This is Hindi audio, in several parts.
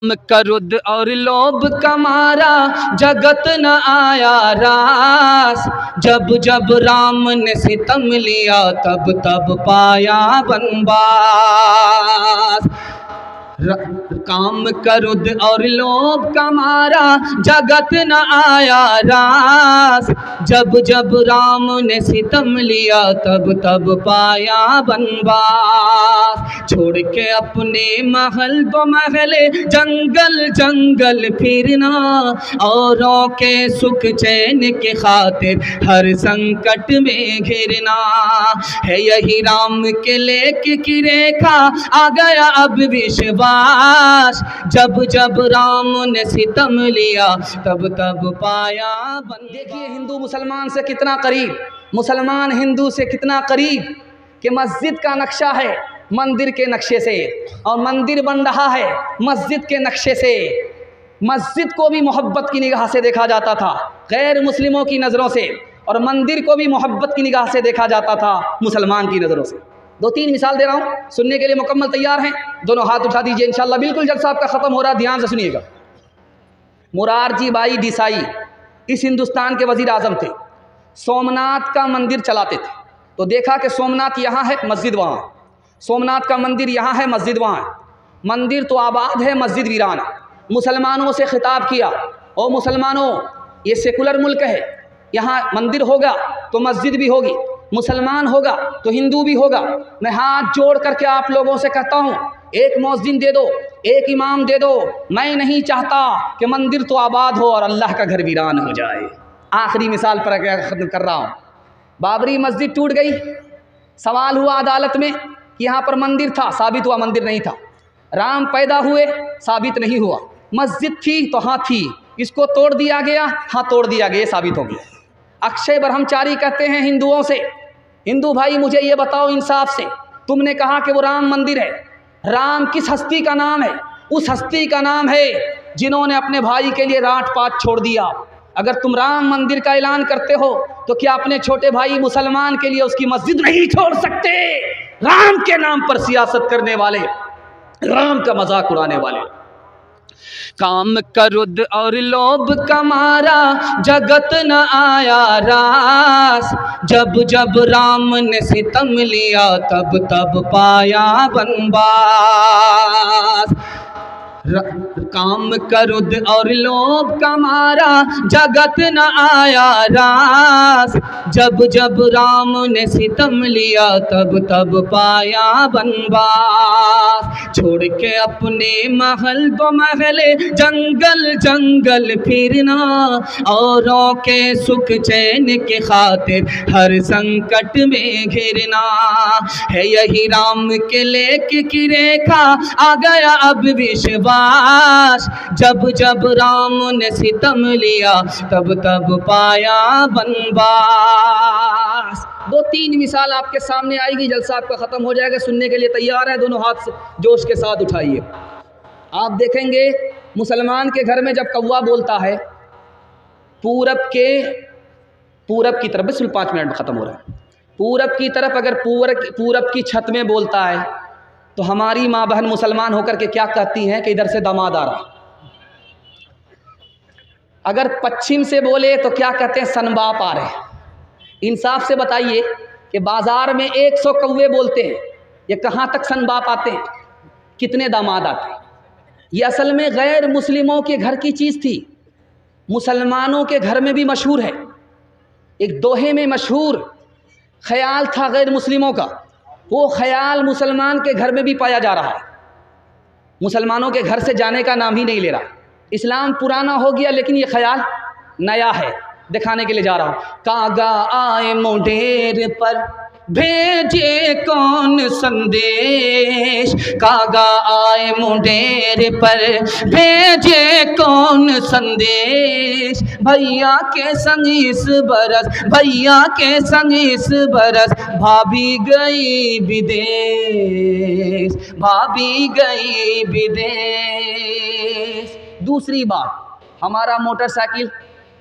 करुद और लोभ कमारा जगत न आया रास। जब जब राम ने सितम लिया तब तब पाया बनवास। काम करुद और लोभ कमारा जगत न आया रास। जब जब राम ने सितम लिया तब तब पाया बनवास। छोड़ के अपने महल दो महले जंगल जंगल फिरना, औरों के सुख चैन के खातिर हर संकट में घिरना। है यही राम के लेख की रेखा आ गया अब विश्वास। जब जब राम ने सितम लिया तब तब पाया बन। देखिए हिंदू मुसलमान से कितना करीब, मुसलमान हिंदू से कितना करीब कि मस्जिद का नक्शा है मंदिर के नक्शे से, और मंदिर बन रहा है मस्जिद के नक्शे से। मस्जिद को भी मोहब्बत की निगाह से देखा जाता था गैर मुस्लिमों की नज़रों से, और मंदिर को भी मोहब्बत की निगाह से देखा जाता था मुसलमान की नज़रों से। दो तीन मिसाल दे रहा हूँ, सुनने के लिए मुकम्मल तैयार हैं? दोनों हाथ उठा दीजिए इंशाल्लाह। बिल्कुल जलसा आपका ख़त्म हो रहा है, ध्यान से सुनिएगा। मुरारजी भाई देसाई इस हिंदुस्तान के वज़ीर आज़म थे, सोमनाथ का मंदिर चलाते थे। तो देखा कि सोमनाथ यहाँ है मस्जिद वहाँ, सोमनाथ का मंदिर यहाँ है मस्जिद वहाँ है। मंदिर तो आबाद है मस्जिद वीरान है। मुसलमानों से खिताब किया, ओ मुसलमानों ये सेकुलर मुल्क है, यहाँ मंदिर होगा तो मस्जिद भी होगी, मुसलमान होगा तो हिंदू भी होगा। मैं हाथ जोड़ करके आप लोगों से कहता हूँ एक मौज़िन दे दो, एक इमाम दे दो। मैं नहीं चाहता कि मंदिर तो आबाद हो और अल्लाह का घर वीरान हो जाए। आखिरी मिसाल पर ख़त्म कर रहा हूँ। बाबरी मस्जिद टूट गई, सवाल हुआ अदालत में कि यहाँ पर मंदिर था, साबित हुआ मंदिर नहीं था। राम पैदा हुए, साबित नहीं हुआ। मस्जिद थी तो हाँ थी, इसको तोड़ दिया गया, हाँ तोड़ दिया गया, साबित हो गया। अक्षय ब्रह्मचारी कहते हैं हिंदुओं से, हिंदू भाई मुझे ये बताओ इंसाफ से, तुमने कहा कि वो राम मंदिर है, राम किस हस्ती का नाम है? उस हस्ती का नाम है जिन्होंने अपने भाई के लिए राट पाट छोड़ दिया। अगर तुम राम मंदिर का ऐलान करते हो तो क्या अपने छोटे भाई मुसलमान के लिए उसकी मस्जिद नहीं छोड़ सकते? राम के नाम पर सियासत करने वाले, राम का मजाक उड़ाने वाले। काम करुद और लोभ कमारा जगत न आया रास। जब जब राम ने सितम लिया तब तब पाया बनवास। काम करुद और लोभ कमारा जगत न आया रास। जब जब राम ने सितम लिया तब तब पाया बनवास। छोड़ के अपने महल दो महले जंगल जंगल फिरना, औरों के सुख चैन के खातिर हर संकट में घिरना। है यही राम के लेख की रेखा आ गया अब विश्वास। जब जब राम ने सितम लिया तब तब पाया बनवास। दो तीन मिसाल आपके सामने आएगी, जलसा आपका ख़त्म हो जाएगा। सुनने के लिए तैयार है? दोनों हाथ जोश के साथ उठाइए। आप देखेंगे मुसलमान के घर में जब कौवा बोलता है पूरब की तरफ, बस 5 मिनट में ख़त्म हो रहा है, पूरब की तरफ अगर पूरब की छत में बोलता है तो हमारी माँ बहन मुसलमान होकर के क्या कहती हैं कि इधर से दामाद आ रहा। अगर पश्चिम से बोले तो क्या कहते हैं, सनबाप आ रहे। इंसाफ से बताइए कि बाज़ार में 100 कौवे बोलते हैं, ये कहाँ तक सनबाप आते हैं, कितने दामाद आते हैं? ये असल में गैर मुस्लिमों के घर की चीज़ थी, मुसलमानों के घर में भी मशहूर है। एक दोहे में मशहूर ख्याल था गैर मुस्लिमों का, वो ख्याल मुसलमान के घर में भी पाया जा रहा है। मुसलमानों के घर से जाने का नाम ही नहीं ले रहा। इस्लाम पुराना हो गया लेकिन ये ख्याल नया है, दिखाने के लिए जा रहा हूँ। कागा आए मुंडेर पर भेजे कौन संदेश, कागा आए मुंडेर पर भेजे कौन संदेश। भैया के संग इस बरस, भैया के संग इस बरस भाभी गई विदेश, भाभी गई विदेश। दूसरी बात, हमारा मोटरसाइकिल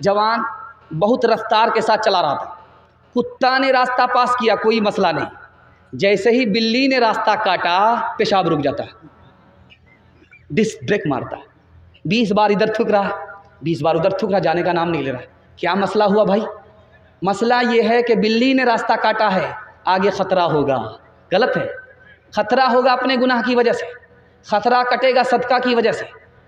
जवान बहुत रफ्तार के साथ चला रहा था, कुत्ता ने रास्ता पास किया, कोई मसला नहीं, जैसे ही बिल्ली ने रास्ता काटा पेशाब रुक जाता है, डिस्क ब्रेक मारता है। 20 बार इधर थूक रहा, 20 बार उधर थूक रहा, जाने का नाम नहीं ले रहा। क्या मसला हुआ भाई? मसला ये है कि बिल्ली ने रास्ता काटा है, आगे ख़तरा होगा। गलत है, ख़तरा होगा अपने गुनाह की वजह से, ख़तरा कटेगा सदका की वजह से।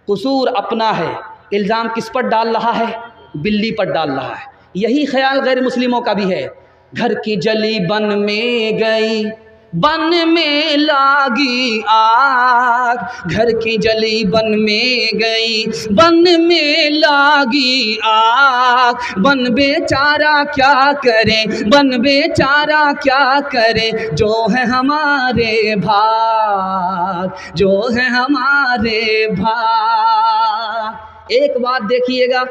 कसूर अपना है, इल्ज़ाम किस पर डाल रहा है? बिल्ली पर डाल रहा है। यही ख्याल गैर मुस्लिमों का भी है। घर की जली बन में गई, बन में लागी आग, घर की जली बन में गई, बन में लागी आग। बन बेचारा क्या करे, बन बेचारा क्या करे, जो है हमारे भाग, जो है हमारे भाग। एक बात देखिएगा,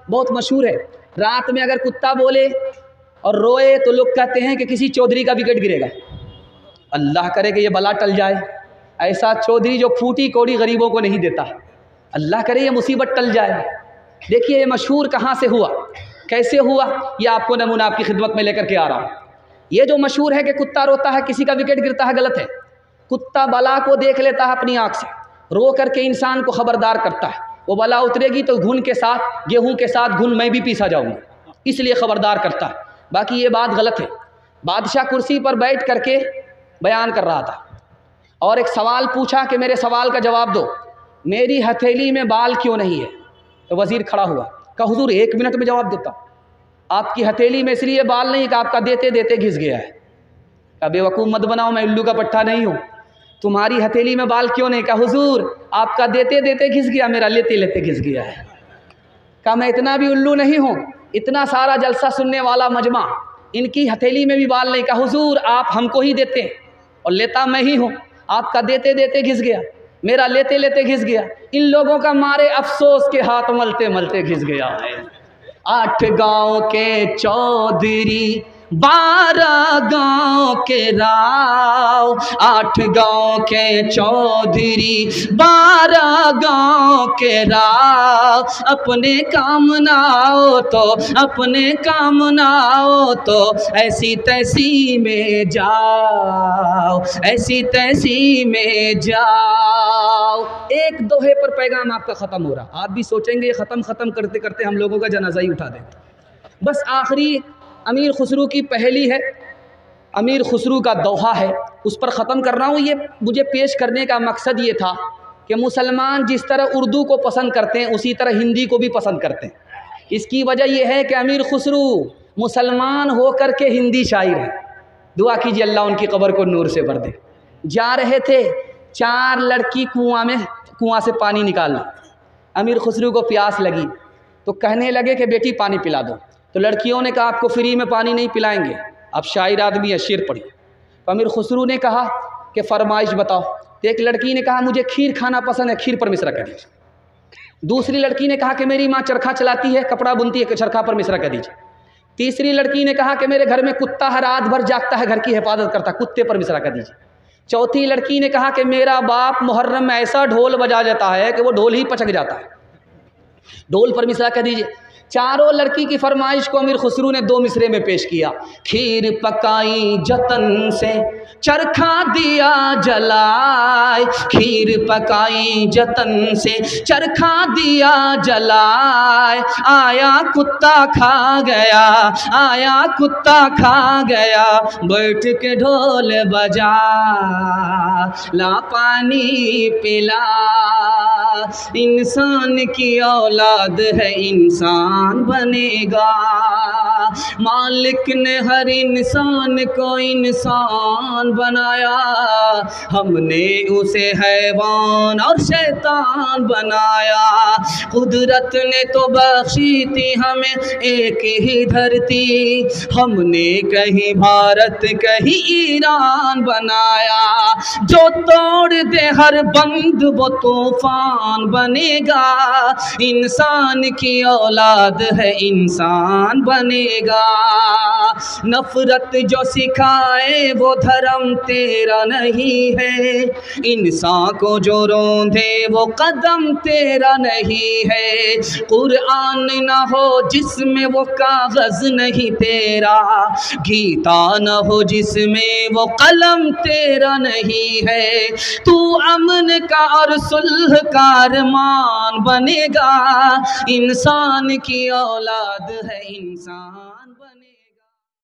बहुत मशहूर है, रात में अगर कुत्ता बोले और रोए तो लोग कहते हैं कि किसी चौधरी का विकेट गिरेगा। अल्लाह करे कि ये बला टल जाए, ऐसा चौधरी जो फूटी कौड़ी गरीबों को नहीं देता, अल्लाह करे ये मुसीबत टल जाए। देखिए ये मशहूर कहाँ से हुआ, कैसे हुआ, ये आपको नमूना आपकी खिदमत में लेकर के आ रहा हूँ। ये जो मशहूर है कि कुत्ता रोता है, किसी का विकेट गिरता है, गलत है। कुत्ता बला को देख लेता है अपनी आँख से, रो करके इंसान को खबरदार करता है, वो बला उतरेगी तो घुन के साथ, गेहूँ के साथ घुन मैं भी पीसा जाऊँगा, इसलिए खबरदार करता है। बाकी ये बात गलत है। बादशाह कुर्सी पर बैठ करके बयान कर रहा था और एक सवाल पूछा कि मेरे सवाल का जवाब दो, मेरी हथेली में बाल क्यों नहीं है? तो वज़ीर खड़ा हुआ, कहा हुजूर 1 मिनट में जवाब देता हूँ। आपकी हथेली में इसलिए बाल नहीं कि आपका देते देते घिस गया है। कहा बेवकूफ़ मत बनाओ, मैं उल्लू का पट्टा नहीं हूँ। तुम्हारी हथेली में बाल क्यों नहीं? कहा हुजूर आपका देते देते घिस गया, मेरा लेते लेते घिस गया है। कहा मैं इतना भी उल्लू नहीं हूँ, इतना सारा जलसा सुनने वाला मजमा, इनकी हथेली में भी बाल नहीं। कहा हुजूर आप हमको ही देते हैं और लेता मैं ही हूँ, आपका देते देते घिस गया, मेरा लेते लेते घिस गया। इन लोगों का मारे अफसोस के हाथ मलते मलते घिस गया है। 8 गाँव के चौधरी, 12 गाँव के राव, 8 गाँव के चौधरी, 12 गाँव के राव। अपने काम ना हो तो, अपने काम ना हो तो ऐसी तैसी में जाओ, ऐसी तैसी में जाओ। एक दोहे पर पैगाम आपका ख़त्म हो रहा। आप भी सोचेंगे ख़त्म करते करते हम लोगों का जनाजा ही उठा दें। बस आखिरी अमीर खुसरू की पहली है, अमीर खुसरू का दोहा है, उस पर ख़त्म कर रहा हूँ। ये मुझे पेश करने का मकसद ये था कि मुसलमान जिस तरह उर्दू को पसंद करते हैं उसी तरह हिंदी को भी पसंद करते हैं। इसकी वजह यह है कि अमीर खुसरू मुसलमान होकर के हिंदी शायर है। दुआ कीजिए अल्लाह उनकी कब्र को नूर से भर दे। जा रहे थे 4 लड़की कुआं से पानी निकालने। अमीर खुसरू को प्यास लगी तो कहने लगे कि बेटी पानी पिला दो। तो लड़कियों ने कहा आपको फ्री में पानी नहीं पिलाएंगे, अब शायर आदमी है, शेर पढ़िए। तो अमीर खुसरू ने कहा कि फरमाइश बताओ। तो एक लड़की ने कहा मुझे खीर खाना पसंद है, खीर पर मिश्रा कर दीजिए। दूसरी लड़की ने कहा कि मेरी माँ चरखा चलाती है, कपड़ा बुनती है, चरखा पर मिश्रा कर दीजिए। तीसरी लड़की ने कहा कि मेरे घर में कुत्ता है, रात भर जागता है, घर की हिफाजत करता, कुत्ते पर मिश्रा कर दीजिए। चौथी लड़की ने कहा कि मेरा बाप मुहर्रम में ऐसा ढोल बजा जाता है कि वो ढोल ही पचक जाता है, ढोल पर मिश्रा कर दीजिए। चारों लड़की की फरमाइश को अमीर खुसरू ने 2 मिसरे में पेश किया। खीर पकाई जतन से, चरखा दिया जलाए, खीर पकाई जतन से, चरखा दिया जलाए। आया कुत्ता खा गया, आया कुत्ता खा गया, बैठ के ढोल बजा, ला पानी पिला। इंसान की औलाद है, इंसान बनेगा। मालिक ने हर इंसान को इंसान बनाया, हमने उसे हैवान और शैतान बनाया। कुदरत ने तो बख्शी थी हमें एक ही धरती, हमने कहीं भारत कहीं ईरान बनाया। जो तोड़ दे हर बंद वो तूफान बनेगा। इंसान की औलाद औलाद है इंसान बनेगा। नफरत जो सिखाए वो धर्म तेरा नहीं है, इंसान को जो रोंदे वो कदम तेरा नहीं है। कुरान ना हो जिसमें वो कागज नहीं तेरा, गीता न हो जिसमें वो कलम तेरा नहीं है। तू अमन का और सुलह का अरमान बनेगा, इंसान की औलाद है इंसान बनेगा।